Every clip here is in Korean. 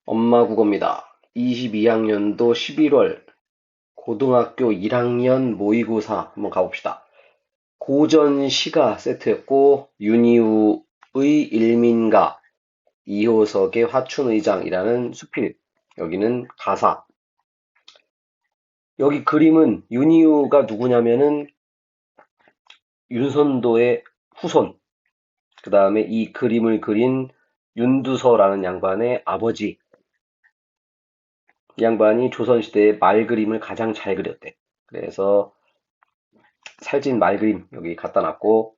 엄마 국어입니다. 22학년도 11월 고등학교 1학년 모의고사 한번 가봅시다. 고전시가 세트였고 윤희우의 일민가, 이효석의 화춘의장이라는 수필, 여기는 가사. 여기 그림은 윤희우가 누구냐면은 윤선도의 후손, 그 다음에 이 그림을 그린 윤두서라는 양반의 아버지. 이 양반이 조선시대의 말 그림을 가장 잘 그렸대. 그래서 살찐 말 그림 여기 갖다 놨고,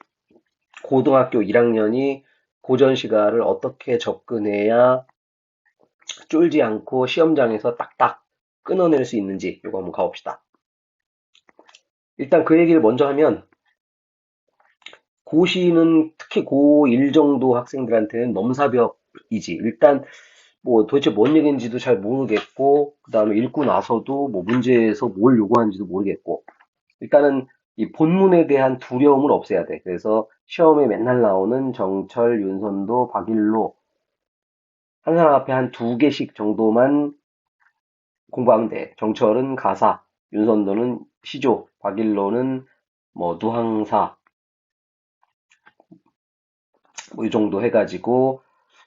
고등학교 1학년이 고전시가를 어떻게 접근해야 쫄지 않고 시험장에서 딱딱 끊어낼 수 있는지 이거 한번 가봅시다. 일단 그 얘기를 먼저 하면, 고시는 특히 고1 정도 학생들한테는 넘사벽이지. 일단 뭐 도대체 뭔 얘기인지도 잘 모르겠고, 그 다음에 읽고 나서도 뭐 문제에서 뭘 요구하는지도 모르겠고, 일단은 이 본문에 대한 두려움을 없애야 돼. 그래서 시험에 맨날 나오는 정철, 윤선도, 박일로 한 사람 앞에 한 두 개씩 정도만 공부하면 돼. 정철은 가사, 윤선도는 시조, 박일로는 뭐 누항사 뭐 이 정도 해가지고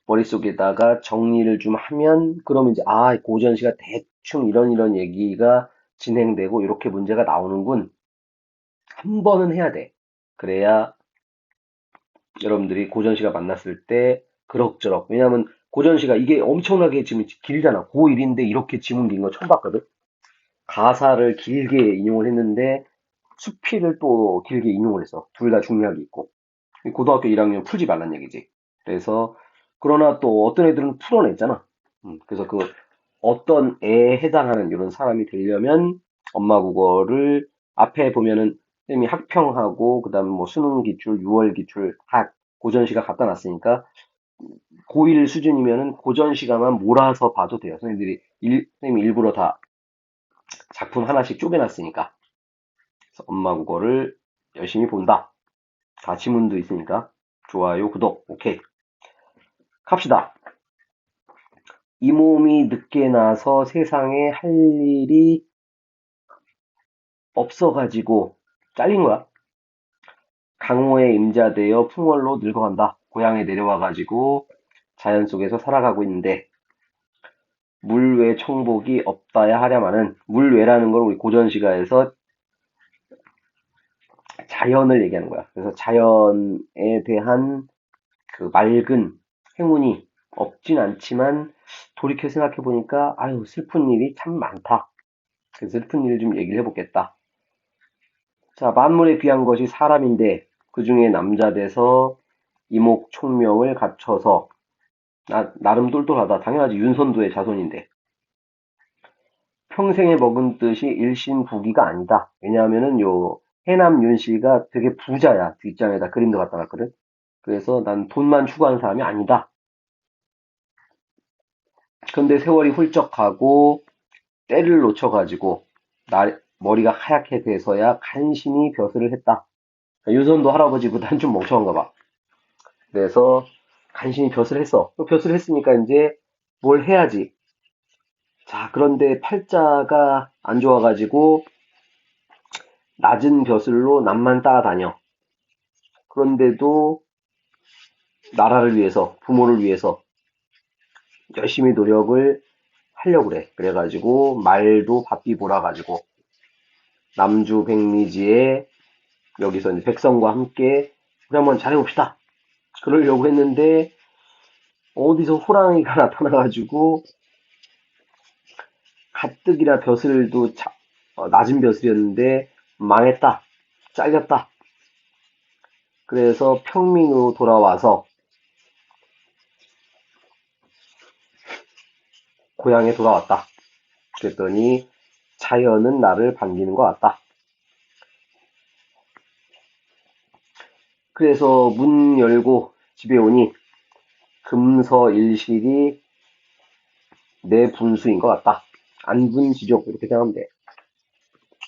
머릿속에다가 정리를 좀 하면, 그러면 이제 고전시가 대충 이런 얘기가 진행되고 이렇게 문제가 나오는군. 한 번은 해야 돼. 그래야 여러분들이 고전시가 만났을 때 그럭저럭. 왜냐면 고전시가 이게 엄청나게 지금 길잖아. 고1인데 이렇게 지문 긴 거 처음 봤거든. 가사를 길게 인용을 했는데 수필을 또 길게 인용을 했어. 둘 다 중요하게 있고. 고등학교 1학년 풀지 말란 얘기지. 그래서 그러나 또 어떤 애들은 풀어냈잖아. 그래서 그 어떤 애에 해당하는 이런 사람이 되려면 엄마 국어를 앞에 보면은 쌤이 학평하고 그다음에 뭐 수능 기출, 6월 기출, 고전시가 갖다 놨으니까 고1 수준이면은 고전시가만 몰아서 봐도 돼요. 선생님이 일부러 다 작품 하나씩 쪼개놨으니까. 그래서 엄마 국어를 열심히 본다. 다 지문도 있으니까 좋아요, 구독, 오케이. 갑시다. 이 몸이 늦게 나서 세상에 할 일이 없어가지고 잘린 거야. 강호에 임자되어 풍월로 늙어간다. 고향에 내려와가지고 자연 속에서 살아가고 있는데, 물외 청복이 없다야 하랴마는, 물외라는 걸 우리 고전시가에서 자연을 얘기하는 거야. 그래서 자연에 대한 그 맑은 행운이 없진 않지만, 돌이켜 생각해 보니까 아유 슬픈 일이 참 많다. 그래서 슬픈 일을 좀 얘기를 해보겠다. 자, 만물에 귀한 것이 사람인데 그 중에 남자 돼서 이목 총명을 갖춰서, 나름 똘똘하다. 당연하지. 윤선도의 자손인데. 평생에 먹은 뜻이 일신부기가 아니다. 왜냐하면은 요 해남 윤 씨가 되게 부자야. 뒷장에다 그림도 갖다 놨거든. 그래서 난 돈만 추구하는 사람이 아니다. 근데 세월이 훌쩍 가고 때를 놓쳐가지고 머리가 하얗게 돼서야 간신히 벼슬을 했다. 윤선도 할아버지보단 좀 멍청한가 봐. 그래서 간신히 벼슬을 했어. 또 벼슬을 했으니까 이제 뭘 해야지. 자, 그런데 팔자가 안 좋아가지고 낮은 벼슬로 남만 따라다녀. 그런데도 나라를 위해서, 부모를 위해서 열심히 노력을 하려고 그래. 그래가지고 말도 바삐 몰아가지고 남주 백리지에 여기서 이제 백성과 함께 우리 한번 잘해봅시다. 그러려고 했는데 어디서 호랑이가 나타나가지고 가뜩이나 벼슬도 낮은 벼슬이었는데 망했다. 잘렸다. 그래서 평민으로 돌아와서 고향에 돌아왔다. 그랬더니 자연은 나를 반기는 것 같다. 그래서 문 열고 집에 오니 금서일실이 내 분수인 것 같다. 안분지족 이렇게 생각하면 돼.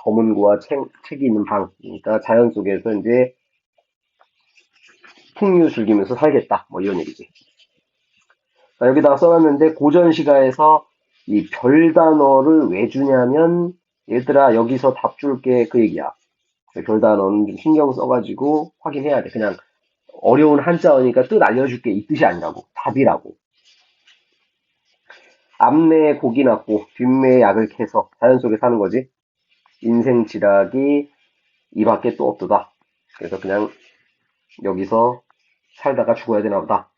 검은 고와 책이 있는 방. 그러니까 자연 속에서 이제 풍류 즐기면서 살겠다. 뭐 이런 얘기지. 여기다가 써놨는데 고전시가에서 이 별 단어를 왜 주냐면 얘들아 여기서 답 줄게 그 얘기야. 별 단어는 좀 신경 써가지고 확인해야 돼. 그냥 어려운 한자어니까 뜻 알려줄게 이 뜻이 아니라고. 답이라고. 앞내에 고기 낳고 뒷매에 약을 캐서 자연 속에 사는 거지. 인생 지락이 이 밖에 또 없도다. 그래서 그냥 여기서 살다가 죽어야 되나 보다.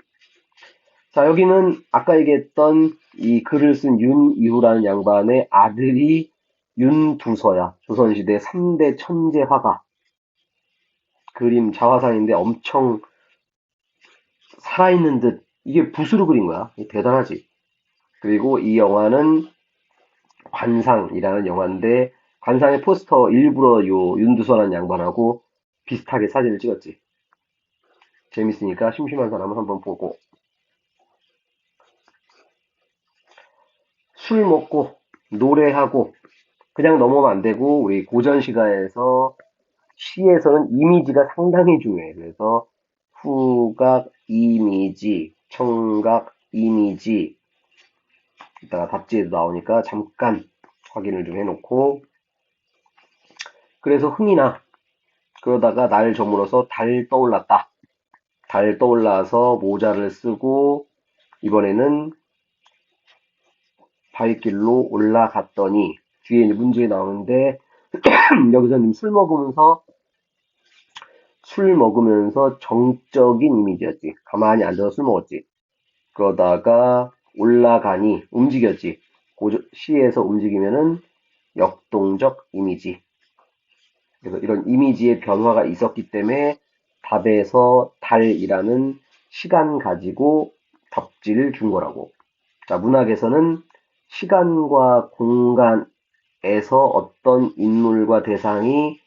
자, 여기는 아까 얘기했던 이 글을 쓴 윤이후라는 양반의 아들이 윤두서야. 조선시대 3대 천재 화가. 그림 자화상인데 엄청 살아있는 듯. 이게 붓으로 그린 거야. 대단하지. 그리고 이 영화는 관상이라는 영화인데 관상의 포스터 일부러 요 윤두서라는 양반하고 비슷하게 사진을 찍었지. 재밌으니까 심심한 사람은 한번 보고. 술 먹고 노래하고 그냥 넘어가면 안 되고 우리 고전 시가에서 시에서는 이미지가 상당히 중요해. 그래서 후각 이미지, 청각 이미지 이따가 답지에도 나오니까 잠깐 확인을 좀 해놓고 그래서 흥이 나. 그러다가 날 저물어서 달 떠올랐다. 달 떠올라서 모자를 쓰고 이번에는 발길로 올라갔더니 뒤에 이제 문제 나오는데 여기서는 술 먹으면서 정적인 이미지였지. 가만히 앉아서 술 먹었지. 그러다가 올라가니 움직였지. 시에서 움직이면은 역동적 이미지. 그래서 이런 이미지의 변화가 있었기 때문에 답에서 달이라는 시간 가지고 답지를 준 거라고. 자, 문학에서는 시간과 공간에서 어떤 인물과 대상이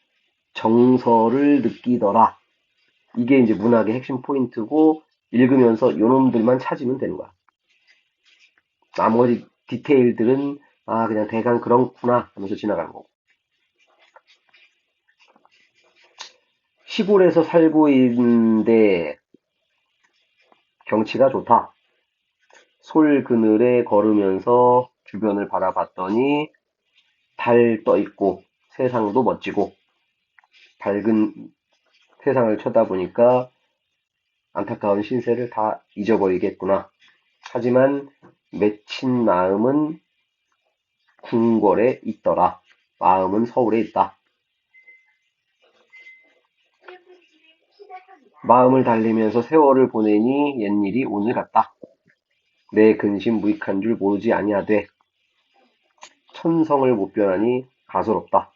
정서를 느끼더라. 이게 이제 문학의 핵심 포인트고 읽으면서 요놈들만 찾으면 되는 거야. 나머지 디테일들은 아 그냥 대강 그렇구나 하면서 지나가는 거고. 시골에서 살고 있는데 경치가 좋다. 솔 그늘에 걸으면서 주변을 바라봤더니 달 떠 있고 세상도 멋지고 밝은 세상을 쳐다보니까 안타까운 신세를 다 잊어버리겠구나. 하지만 맺힌 마음은 궁궐에 있더라. 마음은 서울에 있다. 마음을 달래면서 세월을 보내니 옛일이 오늘 같다. 내 근심 무익한 줄 모르지 아니하되 천성을 못 변하니 가소롭다.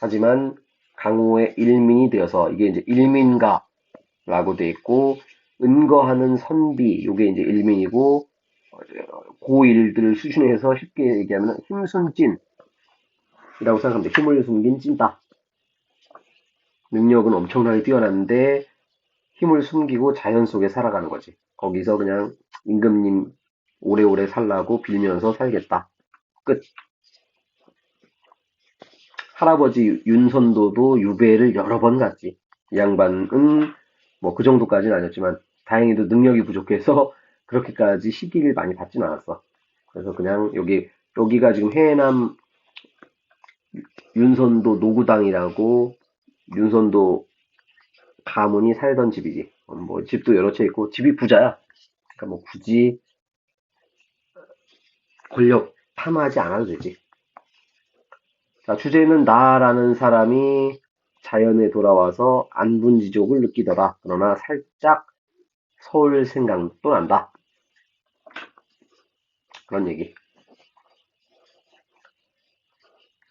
하지만 강호의 일민이 되어서 이게 이제 일민가라고 돼 있고 은거하는 선비 요게 이제 일민이고 고일들을 수신해서 쉽게 얘기하면 힘순찐이라고 생각하면 돼. 힘을 숨긴 찐따. 능력은 엄청나게 뛰어났는데 힘을 숨기고 자연 속에 살아가는 거지. 거기서 그냥 임금님 오래오래 살라고 빌면서 살겠다. 끝. 할아버지 윤선도도 유배를 여러 번 갔지. 이 양반은 뭐 그 정도까지는 아니었지만 다행히도 능력이 부족해서 그렇게까지 시기를 많이 받진 않았어. 그래서 그냥 여기가 지금 해남 윤선도 노구당이라고 윤선도 가문이 살던 집이지. 뭐 집도 여러 채 있고 집이 부자야. 그러니까 뭐 굳이 권력 탐하지 않아도 되지. 자, 주제는 나라는 사람이 자연에 돌아와서 안분지족을 느끼더라. 그러나 살짝 서울 생각도 난다. 그런 얘기.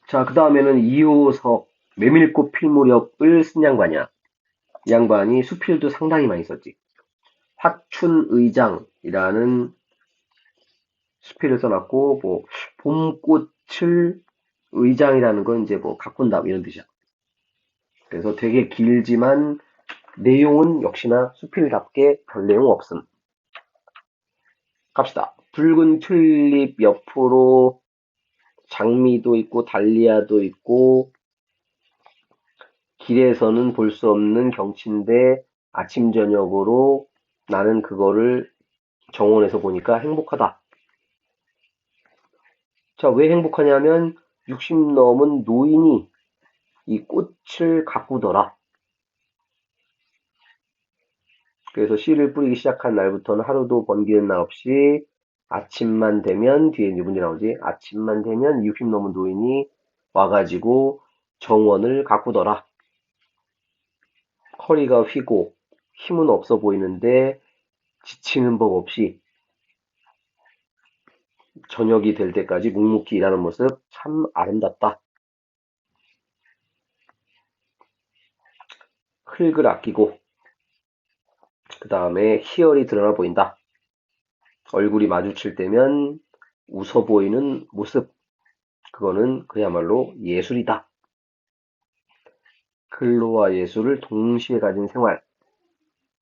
자, 그 다음에는 이호석 메밀꽃 필 무렵을 쓴 양반이야. 이 양반이 수필도 상당히 많이 썼지. 화춘의장이라는 수필을 써놨고, 뭐, 봄꽃을 의장이라는 건 이제 뭐 가꾼다 이런 뜻이야. 그래서 되게 길지만 내용은 역시나 수필답게 별 내용 없음. 갑시다. 붉은 튤립 옆으로 장미도 있고 달리아도 있고 길에서는 볼 수 없는 경치인데 아침 저녁으로 나는 그거를 정원에서 보니까 행복하다. 자, 왜 행복하냐면 60 넘은 노인이 이 꽃을 가꾸더라. 그래서 씨를 뿌리기 시작한 날부터는 하루도 번기는 날 없이 아침만 되면, 뒤에 이제 문제 나오지. 아침만 되면 60 넘은 노인이 와가지고 정원을 가꾸더라. 허리가 휘고 힘은 없어 보이는데 지치는 법 없이 저녁이 될 때까지 묵묵히 일하는 모습 참 아름답다. 흙을 아끼고 그 다음에 희열이 드러나 보인다. 얼굴이 마주칠 때면 웃어 보이는 모습, 그거는 그야말로 예술이다. 근로와 예술을 동시에 가진 생활,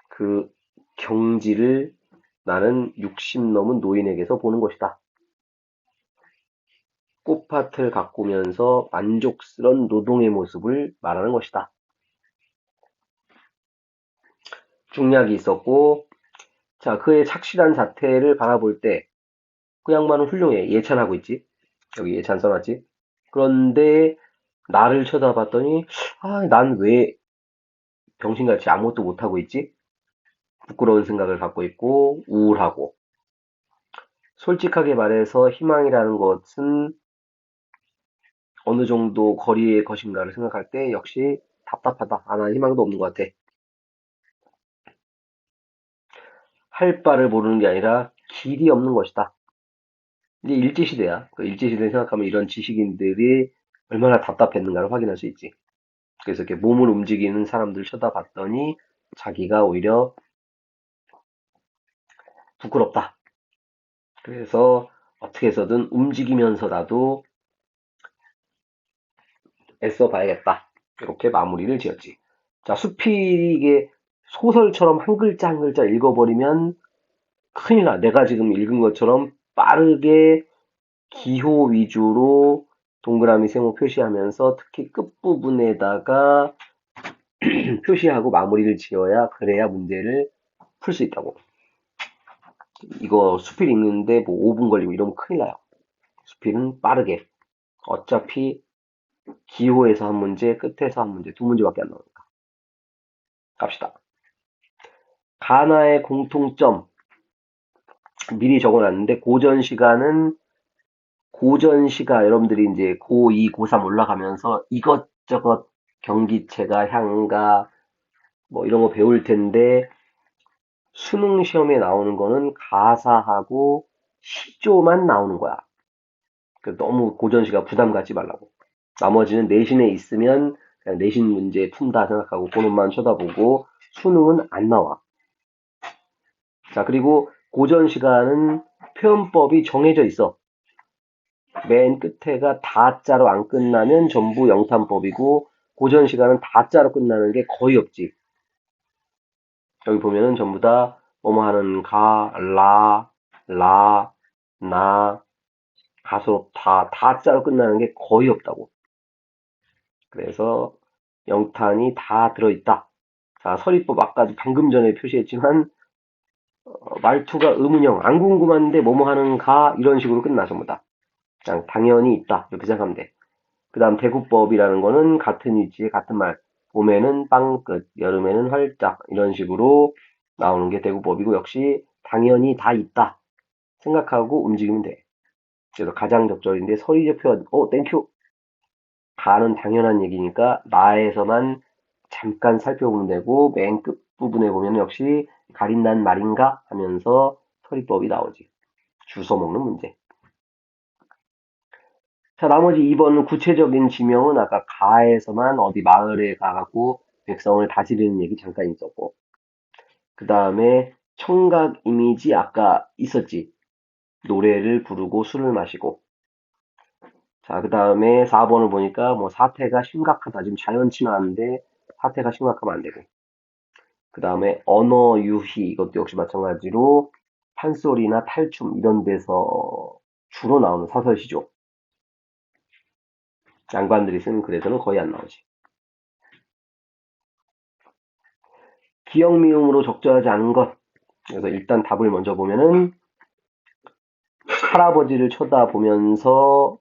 그 경지를 나는 60 넘은 노인에게서 보는 것이다. 꽃밭을 가꾸면서 만족스런 노동의 모습을 말하는 것이다. 중략이 있었고, 자, 그의 착실한 자태를 바라볼 때, 그 양반은 훌륭해. 예찬하고 있지. 여기 예찬 써놨지. 그런데 나를 쳐다봤더니, 아, 난 왜 병신같이 아무것도 못하고 있지? 부끄러운 생각을 갖고 있고, 우울하고. 솔직하게 말해서 희망이라는 것은 어느 정도 거리의 것인가를 생각할 때 역시 답답하다. 아, 난 희망도 없는 것 같아. 할 바를 모르는 게 아니라 길이 없는 것이다. 이제 일제시대야. 그 일제시대 생각하면 이런 지식인들이 얼마나 답답했는가를 확인할 수 있지. 그래서 이렇게 몸을 움직이는 사람들 쳐다봤더니 자기가 오히려 부끄럽다. 그래서 어떻게 해서든 움직이면서라도 애써 봐야겠다. 이렇게 마무리를 지었지. 자, 수필이 이게 소설처럼 한 글자 한 글자 읽어버리면 큰일 나. 내가 지금 읽은 것처럼 빠르게 기호 위주로 동그라미 세모 표시하면서 특히 끝부분에다가 표시하고 마무리를 지어야 그래야 문제를 풀 수 있다고. 이거 수필 읽는데 뭐 5분 걸리고 이러면 큰일 나요. 수필은 빠르게. 어차피 기호에서 한 문제, 끝에서 한 문제, 두 문제밖에 안 나오니까. 갑시다. 가나의 공통점 미리 적어놨는데 고전시가 여러분들이 이제 고2, 고3 올라가면서 이것저것 경기체가 향가 뭐 이런 거 배울 텐데 수능 시험에 나오는 거는 가사하고 시조만 나오는 거야. 너무 고전시가 부담 갖지 말라고. 나머지는 내신에 있으면 그냥 내신 문제 푼다 생각하고 그놈만 쳐다보고 수능은 안 나와. 자, 그리고 고전 시간은 표현법이 정해져 있어. 맨 끝에가 다자로 안 끝나면 전부 영탄법이고 고전 시간은 다자로 끝나는 게 거의 없지. 여기 보면은 전부 다 뭐뭐 하는 가, 라, 나, 가수로 다자로 끝나는 게 거의 없다고. 그래서 영탄이 다 들어있다. 자, 서리법 아까 방금 전에 표시했지만 말투가 의문형, 안 궁금한데 뭐뭐 하는가 이런 식으로 끝나 전부 다. 그냥 당연히 있다 이렇게 생각하면 돼. 그 다음 대구법이라는 거는 같은 위치에 같은 말. 봄에는 빵끝, 여름에는 활짝 이런 식으로 나오는 게 대구법이고 역시 당연히 다 있다 생각하고 움직이면 돼. 그래서 가장 적절인데 서리적 표현, 땡큐. 가는 당연한 얘기니까 나에서만 잠깐 살펴보면 되고 맨 끝부분에 보면 역시 가린다는 말인가 하면서 서리법이 나오지. 주워 먹는 문제. 자, 나머지 2번 구체적인 지명은 아까 가에서만 어디 마을에 가갖고 백성을 다스리는 얘기 잠깐 있었고, 그 다음에 청각 이미지 아까 있었지. 노래를 부르고 술을 마시고. 자, 그 다음에 4번을 보니까 뭐 사태가 심각하다. 지금 자연 친화인데 사태가 심각하면 안 되고. 그 다음에 언어 유희 이것도 역시 마찬가지로 판소리나 탈춤 이런 데서 주로 나오는 사설시죠. 양반들이 쓰는 글에서는 거의 안 나오지. 기역 미음으로 적절하지 않은 것. 그래서 일단 답을 먼저 보면은 할아버지를 쳐다보면서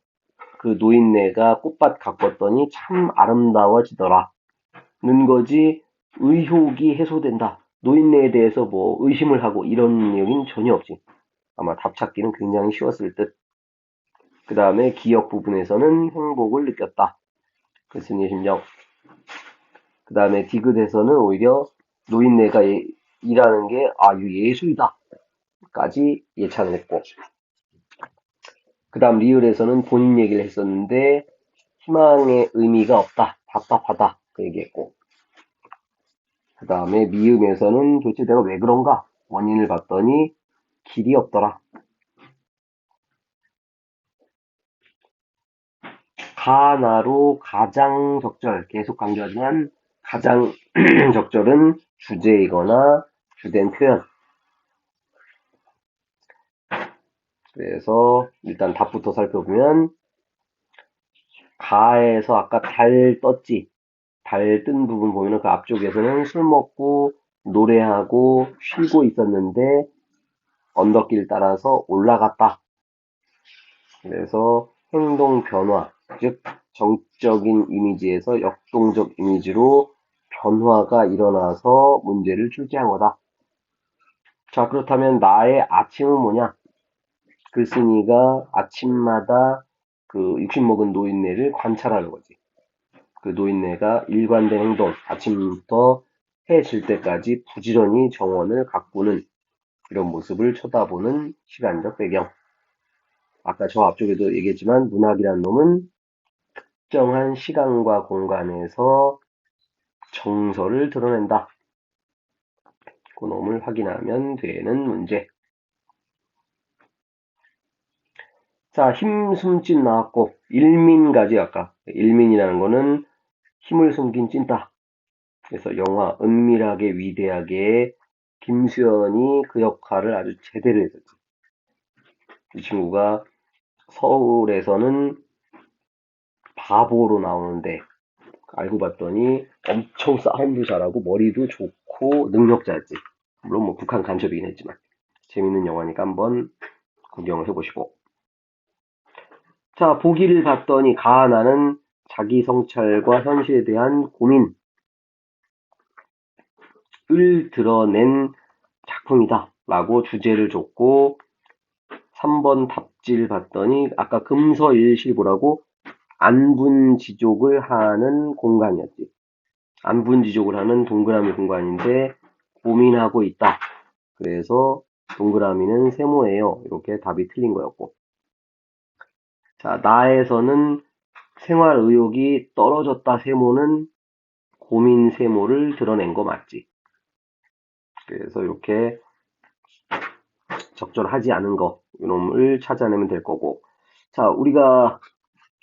그 노인네가 꽃밭 가꿨더니 참 아름다워지더라. 는 거지 의혹이 해소된다. 노인네에 대해서 뭐 의심을 하고 이런 내용은 전혀 없지. 아마 답 찾기는 굉장히 쉬웠을 듯. 그 다음에 기억 부분에서는 행복을 느꼈다. 그 스님의 심정. 그 다음에 디귿에서는 오히려 노인네가 일하는 게 아유 예술이다. 까지 예찬을 했고. 그 다음 리을에서는 본인 얘기를 했었는데 희망의 의미가 없다. 답답하다. 그 얘기했고. 그 다음에 미음에서는 도대체 내가 왜 그런가? 원인을 봤더니 길이 없더라. 가나로 가장 적절, 계속 강조하지만 가장 적절은 주제이거나 주된 표현. 그래서 일단 답부터 살펴보면 가에서 아까 달 떴지. 달 뜬 부분 보면은 그 앞쪽에서는 술 먹고 노래하고 쉬고 있었는데 언덕길 따라서 올라갔다. 그래서 행동 변화, 즉 정적인 이미지에서 역동적 이미지로 변화가 일어나서 문제를 출제한 거다. 자, 그렇다면 나의 아침은 뭐냐? 글쓴이가 아침마다 그 육식 먹은 노인네를 관찰하는 거지. 그 노인네가 일관된 행동, 아침부터 해 질 때까지 부지런히 정원을 가꾸는 이런 모습을 쳐다보는 시간적 배경. 아까 저 앞쪽에도 얘기했지만 문학이란 놈은 특정한 시간과 공간에서 정서를 드러낸다. 그 놈을 확인하면 되는 문제. 자, 힘 숨진 나왔고 일민가지 아까 일민이라는 거는 힘을 숨긴 찐따. 그래서 영화 은밀하게 위대하게 김수현이 그 역할을 아주 제대로 했었지. 이 친구가 서울에서는 바보로 나오는데 알고 봤더니 엄청 싸움도 잘하고 머리도 좋고 능력자였지. 물론 뭐 북한 간첩이긴 했지만 재밌는 영화니까 한번 구경을 해보시고. 자, 보기를 봤더니 가하나는 자기 성찰과 현실에 대한 고민을 드러낸 작품이다 라고 주제를 줬고 3번 답지를 봤더니 아까 금서일실보라고 안분지족을 하는 공간이었지. 안분지족을 하는 동그라미 공간인데 고민하고 있다. 그래서 동그라미는 세모예요. 이렇게 답이 틀린 거였고. 자, 나에서는 생활 의욕이 떨어졌다 세모는 고민 세모를 드러낸 거 맞지. 그래서 이렇게 적절하지 않은 거 이놈을 찾아내면 될 거고. 자, 우리가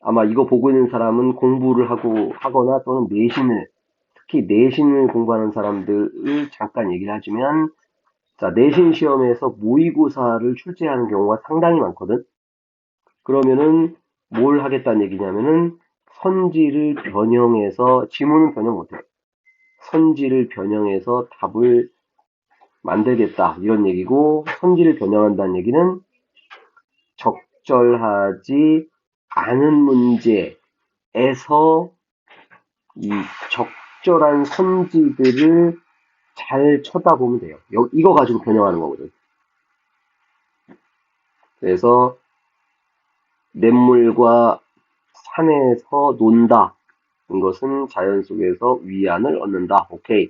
아마 이거 보고 있는 사람은 공부를 하거나 또는 내신을 특히 내신을 공부하는 사람들을 잠깐 얘기를 해주면 자, 내신 시험에서 모의고사를 출제하는 경우가 상당히 많거든. 그러면은 뭘 하겠다는 얘기냐면은 선지를 변형해서 지문은 변형 못해. 선지를 변형해서 답을 만들겠다 이런 얘기고 선지를 변형한다는 얘기는 적절하지 않은 문제에서 이 적절한 선지들을 잘 쳐다보면 돼요. 이거 가지고 변형하는 거거든. 그래서 냇물과 산에서 논다. 이것은 자연 속에서 위안을 얻는다. 오케이.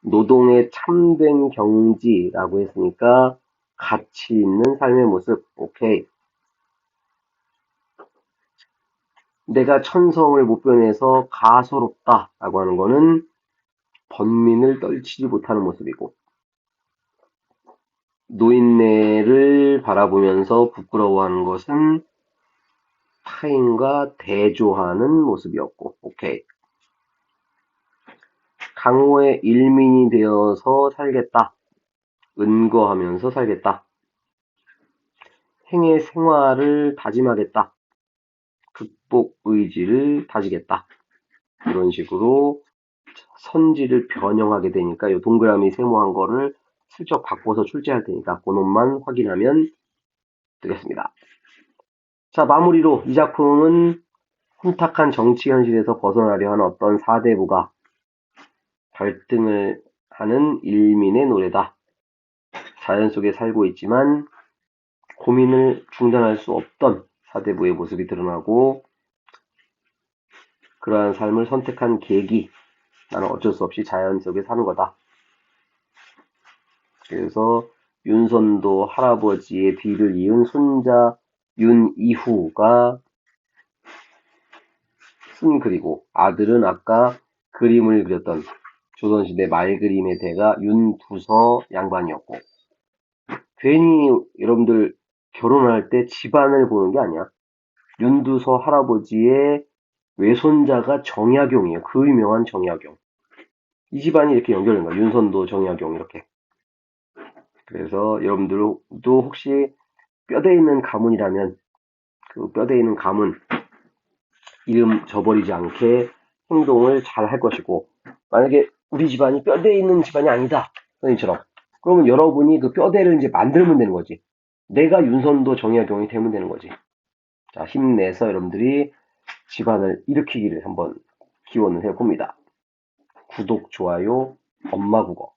노동의 참된 경지라고 했으니까 가치 있는 삶의 모습. 오케이. 내가 천성을 못 변해서 가소롭다 라고 하는 거는 번민을 떨치지 못하는 모습이고 노인네를 바라보면서 부끄러워하는 것은 타인과 대조하는 모습이었고 오케이. 강호의 일민이 되어서 살겠다. 은거하면서 살겠다. 행의 생활을 다짐하겠다. 극복 의지를 다지겠다. 이런 식으로 선지를 변형하게 되니까 이 동그라미 세모한 거를 슬쩍 바꿔서 출제할 테니까 그 놈만 확인하면 되겠습니다. 자, 마무리로 이 작품은 혼탁한 정치 현실에서 벗어나려 하는 어떤 사대부가 갈등을 하는 일민의 노래다. 자연 속에 살고 있지만 고민을 중단할 수 없던 사대부의 모습이 드러나고 그러한 삶을 선택한 계기, 나는 어쩔 수 없이 자연 속에 사는 거다. 그래서 윤선도 할아버지의 뒤를 이은 손자 윤이후가 쓴 글이고 아들은 아까 그림을 그렸던 조선시대 말그림의 대가 윤두서 양반이었고 괜히 여러분들 결혼할 때 집안을 보는 게 아니야. 윤두서 할아버지의 외손자가 정약용이에요. 그 유명한 정약용. 이 집안이 이렇게 연결된 거야. 윤선도, 정약용 이렇게. 그래서 여러분들도 혹시 뼈대 있는 가문이라면 그 뼈대 있는 가문 이름 저버리지 않게 행동을 잘 할 것이고 만약에 우리 집안이 뼈대 있는 집안이 아니다. 선생님처럼. 그러면 여러분이 그 뼈대를 이제 만들면 되는 거지. 내가 윤선도 정약용이 되면 되는 거지. 자, 힘내서 여러분들이 집안을 일으키기를 한번 기원을 해봅니다. 구독, 좋아요, 엄마 국어.